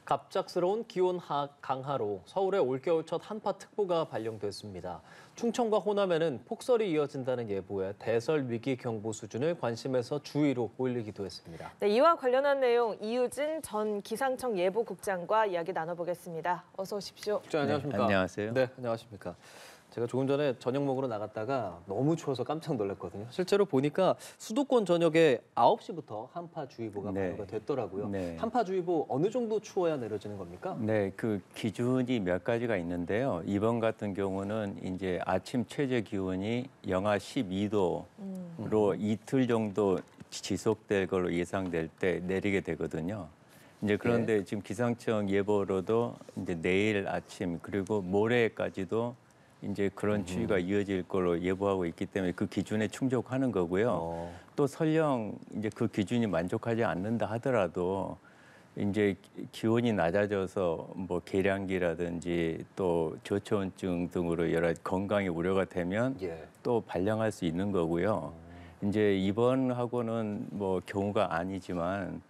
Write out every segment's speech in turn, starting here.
갑작스러운 기온 강하로 서울에 올겨울 첫 한파특보가 발령됐습니다. 충청과 호남에는 폭설이 이어진다는 예보에 대설 위기 경보 수준을 관심에서 주의로 올리기도 했습니다. 네, 이와 관련한 내용 이유진 전 기상청 예보국장과 이야기 나눠보겠습니다. 어서 오십시오. 국장 안녕하십니까? 네, 안녕하세요. 네, 안녕하십니까? 제가 조금 전에 저녁 먹으러 나갔다가 너무 추워서 깜짝 놀랐거든요. 실제로 보니까 수도권 전역에 9시부터 한파주의보가 발효가 됐더라고요. 네. 한파주의보 어느 정도 추워야 내려지는 겁니까? 네, 그 기준이 몇 가지가 있는데요. 이번 같은 경우는 이제 아침 최저 기온이 영하 12도로 이틀 정도 지속될 걸로 예상될 때 내리게 되거든요. 이제 그런데 지금 기상청 예보로도 이제 내일 아침 그리고 모레까지도 이제 그런 추위가 이어질 걸로 예보하고 있기 때문에 그 기준에 충족하는 거고요. 또 설령 이제 그 기준이 만족하지 않는다 하더라도 이제 기온이 낮아져서 뭐 계량기라든지 또 저체온증 등으로 여러 건강에 우려가 되면 또 발령할 수 있는 거고요. 이제 이번하고는 뭐 경우가 아니지만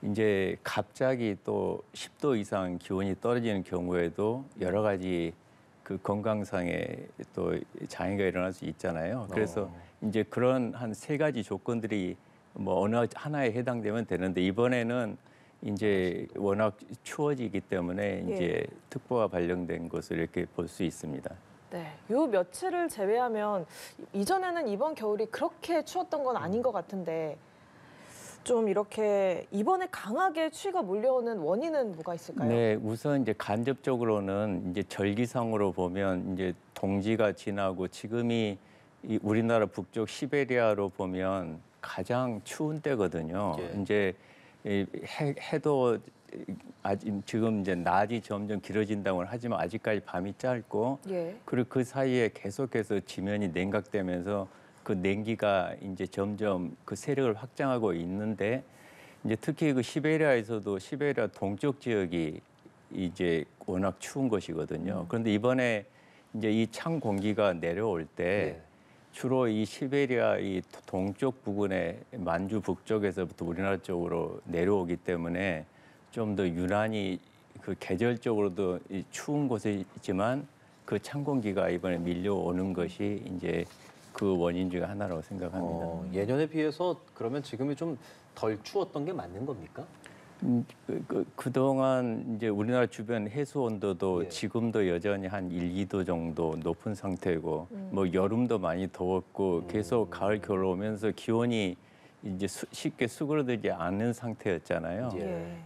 이제 갑자기 또 10도 이상 기온이 떨어지는 경우에도 여러 가지 그 건강상에 또 장애가 일어날 수 있잖아요. 그래서 이제 그런 한 3가지 조건들이 뭐 어느 하나에 해당되면 되는데 이번에는 이제 워낙 추워지기 때문에 이제 특보가 발령된 것을 이렇게 볼 수 있습니다. 네, 요 며칠을 제외하면 이전에는 이번 겨울이 그렇게 추웠던 건 아닌 것 같은데 좀 이렇게 이번에 강하게 추위가 몰려오는 원인은 뭐가 있을까요? 네, 우선 이제 간접적으로는 이제 절기상으로 보면 이제 동지가 지나고 지금이 이 우리나라 북쪽 시베리아로 보면 가장 추운 때거든요. 이제 해도 아직 지금 이제 낮이 점점 길어진다고 하지만 아직까지 밤이 짧고 그리고 그 사이에 계속해서 지면이 냉각되면서 그 냉기가 이제 점점 그 세력을 확장하고 있는데 이제 특히 그 시베리아에서도 시베리아 동쪽 지역이 이제 워낙 추운 것이거든요. 그런데 이번에 이제 이 찬 공기가 내려올 때 주로 이 시베리아 이 동쪽 부근에 만주 북쪽에서부터 우리나라 쪽으로 내려오기 때문에 좀 더 유난히 그 계절적으로도 추운 곳이지만 그 찬 공기가 이번에 밀려오는 것이 이제 그 원인 중에 하나라고 생각합니다. 예년에 비해서 그러면 지금이 좀 덜 추웠던 게 맞는 겁니까? 그동안 이제 우리나라 주변 해수 온도도 지금도 여전히 한 1, 2도 정도 높은 상태고 뭐 여름도 많이 더웠고 계속 가을 겨울 오면서 기온이 이제 쉽게 수그러들지 않는 상태였잖아요.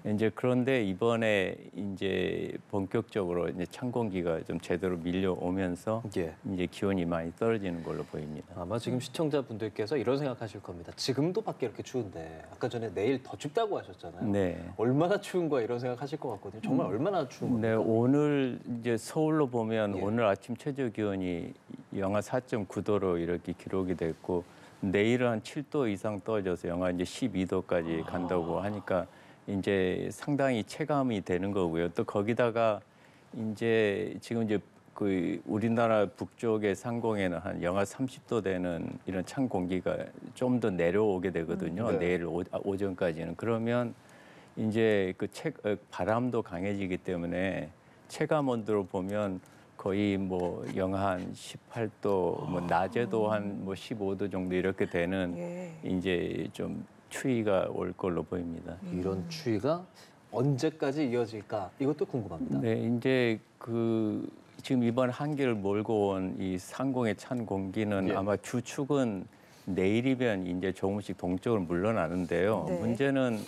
이제 그런데 이번에 이제 본격적으로 이제 찬 공기가 좀 제대로 밀려오면서 이제 기온이 많이 떨어지는 걸로 보입니다. 아마 지금 시청자분들께서 이런 생각하실 겁니다. 지금도 밖에 이렇게 추운데 아까 전에 내일 더 춥다고 하셨잖아요. 네. 얼마나 추운 거야 이런 생각하실 것 같거든요. 정말 얼마나 추운 겁니까? 네, 오늘 이제 서울로 보면 오늘 아침 최저 기온이 영하 4.9도로 이렇게 기록이 됐고 내일은 한 7도 이상 떨어져서 영하 이제 12도까지 간다고 하니까 이제 상당히 체감이 되는 거고요. 또 거기다가 이제 지금 이제 그 우리나라 북쪽의 상공에는 한 영하 30도 되는 이런 찬 공기가 좀 더 내려오게 되거든요. 내일 오전까지는. 그러면 이제 그 바람도 강해지기 때문에 체감 온도로 보면 거의 뭐 영하 한 18도, 뭐 낮에도 한 뭐 15도 정도 이렇게 되는 이제 좀 추위가 올 걸로 보입니다. 이런 추위가 언제까지 이어질까? 이것도 궁금합니다. 네, 이제 그 지금 이번 한기를 몰고 온 이 상공의 찬 공기는 아마 주축은 내일이면 이제 조금씩 동쪽으로 물러나는데요. 문제는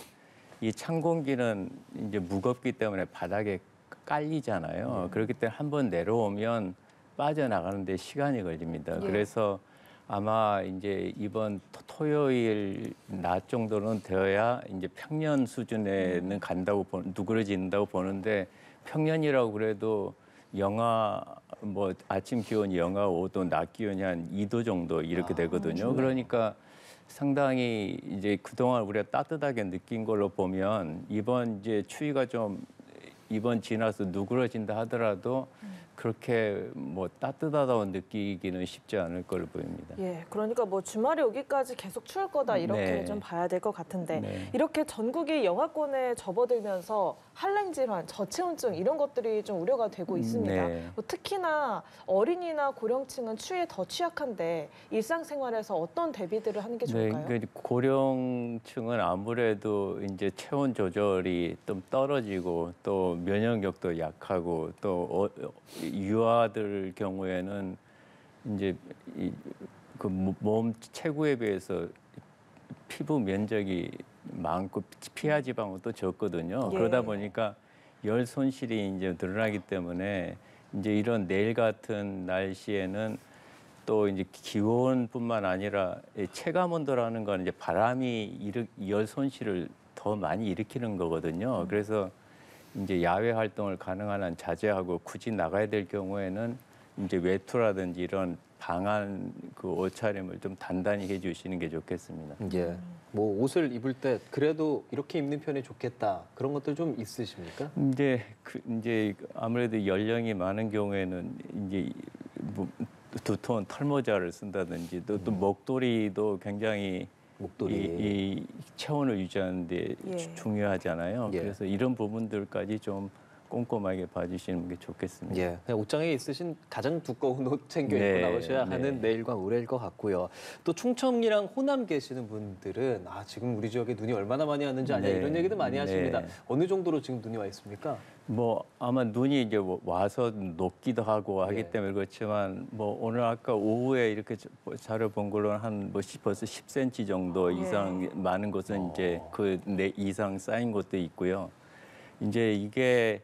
이 찬 공기는 이제 무겁기 때문에 바닥에 깔리잖아요. 그렇기 때문에 한번 내려오면 빠져나가는데 시간이 걸립니다. 그래서 아마 이제 이번 토요일 낮 정도는 되어야 이제 평년 수준에는 간다고 누그러진다고 보는데 평년이라고 그래도 영하 뭐 아침 기온이 영하 5도, 낮 기온이 한 2도 정도 이렇게 되거든요. 그러니까 상당히 이제 그동안 우리가 따뜻하게 느낀 걸로 보면 이번 이제 추위가 좀 이번 지나서 누그러진다 하더라도 그렇게 뭐 따뜻하다고 느끼기는 쉽지 않을 걸로 보입니다. 예, 그러니까 뭐 주말에 오기까지 계속 추울 거다 이렇게 네. 좀 봐야 될 것 같은데 네. 이렇게 전국이 영하권에 접어들면서 한랭 질환, 저체온증 이런 것들이 좀 우려가 되고 있습니다. 네. 뭐 특히나 어린이나 고령층은 추위에 더 취약한데 일상생활에서 어떤 대비들을 하는 게 좋을까요? 네, 고령층은 아무래도 이제 체온 조절이 좀 떨어지고 또 면역력도 약하고 또 유아들 경우에는 이제 그 몸 체구에 비해서 피부 면적이 많고 피하 지방은 또 적거든요. 예. 그러다 보니까 열 손실이 이제 늘어나기 때문에 이제 이런 내일 같은 날씨에는 또 이제 기온뿐만 아니라 체감 온도라는 건 이제 바람이 열 손실을 더 많이 일으키는 거거든요. 그래서 이제 야외 활동을 가능한 한 자제하고 굳이 나가야 될 경우에는 이제 외투라든지 이런 방한 그 옷차림을 좀 단단히 해주시는 게 좋겠습니다. 예. 뭐 옷을 입을 때 그래도 이렇게 입는 편이 좋겠다. 그런 것들 좀 있으십니까? 이제 아무래도 연령이 많은 경우에는 이제 뭐 두터운 털모자를 쓴다든지 또 목도리도 굉장히 목도리. 이 체온을 유지하는데 예. 중요하잖아요. 예. 그래서 이런 부분들까지 좀 꼼꼼하게 봐주시는 게 좋겠습니다. 예, 그냥 옷장에 있으신 가장 두꺼운 옷 챙겨 입고 네, 나오셔야 네. 하는 내일과 모레일 것 같고요. 또 충청이랑 호남 계시는 분들은 지금 우리 지역에 눈이 얼마나 많이 왔는지 아냐 네, 이런 얘기도 많이 네. 하십니다. 어느 정도로 지금 눈이 와 있습니까? 뭐 아마 눈이 이제 와서 녹기도 하고 하기 예. 때문에 그렇지만 뭐 오늘 아까 오후에 이렇게 자료 본 걸로는 한 뭐 벌써 10cm 정도 이상 많은 곳은 이제 그 이상 쌓인 곳도 있고요. 이제 이게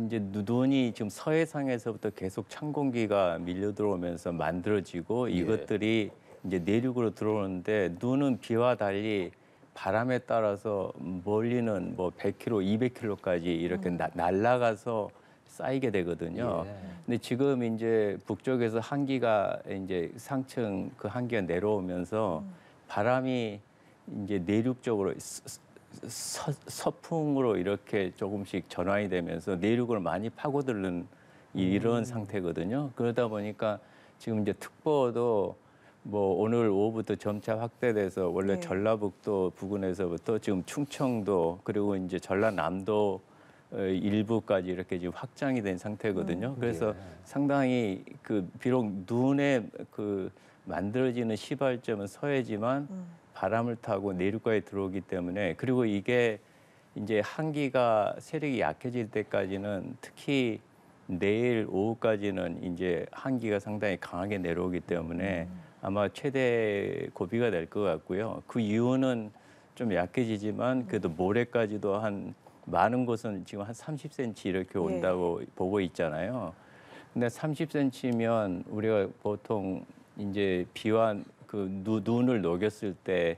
이제 눈이 지금 서해상에서부터 계속 찬 공기가 밀려 들어오면서 만들어지고 이것들이 이제 내륙으로 들어오는데 눈은 비와 달리 바람에 따라서 멀리는 뭐 100km, 200km까지 이렇게 날아가서 쌓이게 되거든요. 예. 근데 지금 이제 북쪽에서 한기가 이제 상층 그 한기가 내려오면서 바람이 이제 내륙 쪽으로 서풍으로 이렇게 조금씩 전환이 되면서 내륙을 많이 파고드는 이런 상태거든요. 그러다 보니까 지금 이제 특보도 뭐 오늘 오후부터 점차 확대돼서 원래 네. 전라북도 부근에서부터 지금 충청도 그리고 이제 전라남도 일부까지 이렇게 지금 확장이 된 상태거든요. 그래서 상당히 그 비록 눈에 그 만들어지는 시발점은 서해지만 바람을 타고 내륙까지 들어오기 때문에 그리고 이게 이제 한기가 세력이 약해질 때까지는 특히 내일 오후까지는 이제 한기가 상당히 강하게 내려오기 때문에 아마 최대 고비가 될 것 같고요. 그 이유는 좀 약해지지만 그래도 모레까지도 한 많은 곳은 지금 한 30cm 이렇게 온다고 보고 있잖아요. 근데 30cm면 우리가 보통 이제 비와 그 눈을 녹였을 때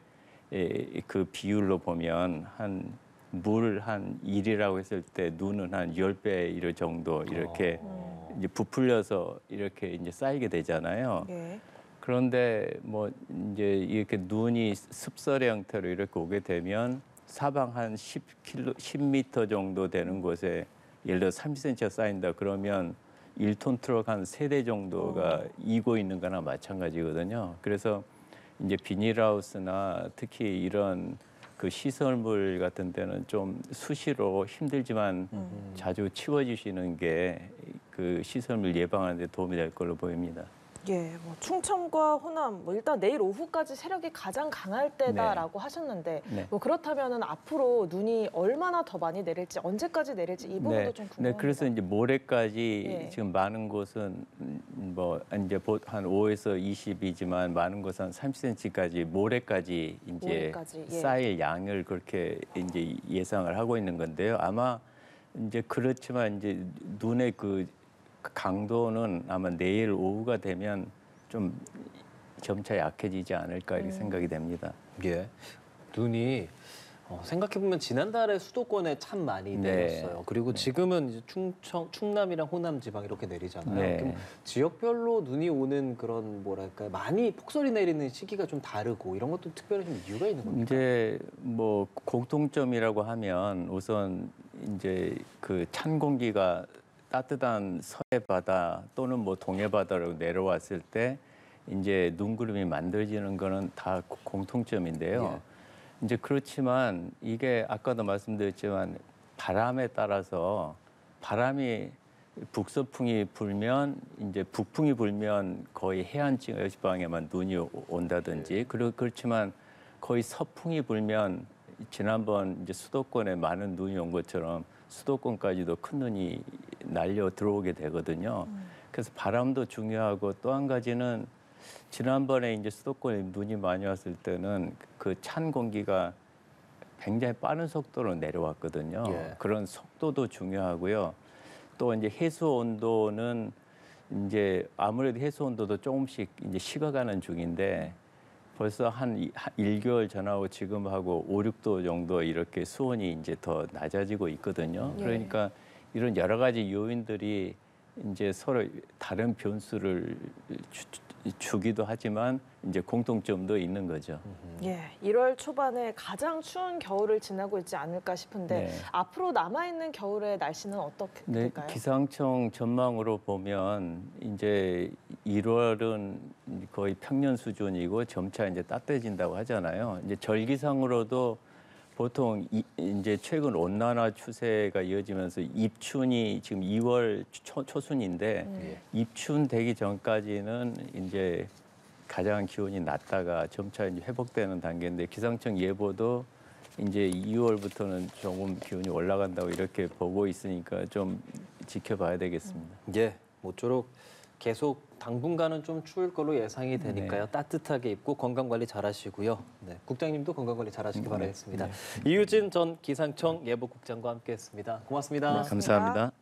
그 비율로 보면 한 물 한 1이라고 했을 때 눈은 한 10배 이럴 정도 이렇게 이제 부풀려서 이렇게 이제 쌓이게 되잖아요. 예. 그런데 뭐 이제 이렇게 눈이 습설의 형태로 이렇게 오게 되면 사방 한 10m 정도 되는 곳에 예를 들어 30cm가 쌓인다 그러면 1톤 트럭 한 3대 정도가 이고 있는 거나 마찬가지거든요. 그래서 이제 비닐하우스나 특히 이런 그 시설물 같은 데는 좀 수시로 힘들지만 자주 치워주시는 게 그 시설물 예방하는 데 도움이 될 걸로 보입니다. 예, 뭐 충청과 호남, 뭐 일단 내일 오후까지 세력이 가장 강할 때다라고 하셨는데, 네. 뭐 그렇다면은 앞으로 눈이 얼마나 더 많이 내릴지, 언제까지 내릴지 이 부분도 좀 궁금합니다. 네, 그래서 이제 모레까지 예. 지금 많은 곳은 뭐 이제 한 5에서 20이지만 많은 곳은 한 30cm까지 모레까지 이제 모레까지, 예. 쌓일 양을 그렇게 이제 예상을 하고 있는 건데요. 아마 이제 그렇지만 이제 눈의 그 강도는 아마 내일 오후가 되면 좀 점차 약해지지 않을까 이렇게 생각이 됩니다. 예. 눈이 생각해보면 지난달에 수도권에 참 많이 네. 내렸어요. 그리고 지금은 이제 충남이랑 호남 지방 이렇게 내리잖아요. 네. 그럼 지역별로 눈이 오는 그런 뭐랄까요, 많이 폭설이 내리는 시기가 좀 다르고 이런 것도 특별히 좀 이유가 있는 겁니까? 이제 뭐 공통점이라고 하면 우선 이제 그 찬 공기가 따뜻한 서해 바다 또는 뭐 동해 바다로 내려왔을 때 이제 눈구름이 만들어지는 거는 다 공통점인데요. 이제 그렇지만 이게 아까도 말씀드렸지만 바람에 따라서 바람이 북서풍이 불면 이제 북풍이 불면 거의 해안 지방에만 눈이 온다든지 그렇지만 거의 서풍이 불면 지난번 이제 수도권에 많은 눈이 온 것처럼 수도권까지도 큰 눈이 날려 들어오게 되거든요. 그래서 바람도 중요하고 또 한 가지는 지난번에 이제 수도권에 눈이 많이 왔을 때는 그 찬 공기가 굉장히 빠른 속도로 내려왔거든요. 예. 그런 속도도 중요하고요. 또 이제 해수 온도는 이제 아무래도 해수 온도도 조금씩 이제 식어가는 중인데 벌써 한 1개월 전하고 지금하고 5, 6도 정도 이렇게 수온이 이제 더 낮아지고 있거든요. 예. 그러니까 이런 여러 가지 요인들이 이제 서로 다른 변수를 주기도 하지만 이제 공통점도 있는 거죠. 예, 1월 초반에 가장 추운 겨울을 지나고 있지 않을까 싶은데 네. 앞으로 남아있는 겨울의 날씨는 어떻게 네, 될까요? 기상청 전망으로 보면 이제 1월은 거의 평년 수준이고 점차 이제 따뜻해진다고 하잖아요. 이제 절기상으로도 보통 이제 최근 온난화 추세가 이어지면서 입춘이 지금 2월 초순인데 입춘 되기 전까지는 이제 가장 기온이 낮다가 점차 이제 회복되는 단계인데 기상청 예보도 이제 2월부터는 조금 기온이 올라간다고 이렇게 보고 있으니까 좀 지켜봐야 되겠습니다. 예, 모쪼록 계속 당분간은 좀 추울 걸로 예상이 되니까요. 네. 따뜻하게 입고 건강 관리 잘하시고요. 네, 국장님도 건강 관리 잘하시기 바라겠습니다. 네. 이유진 전 기상청 예보국장과 함께했습니다. 고맙습니다. 고맙습니다. 감사합니다.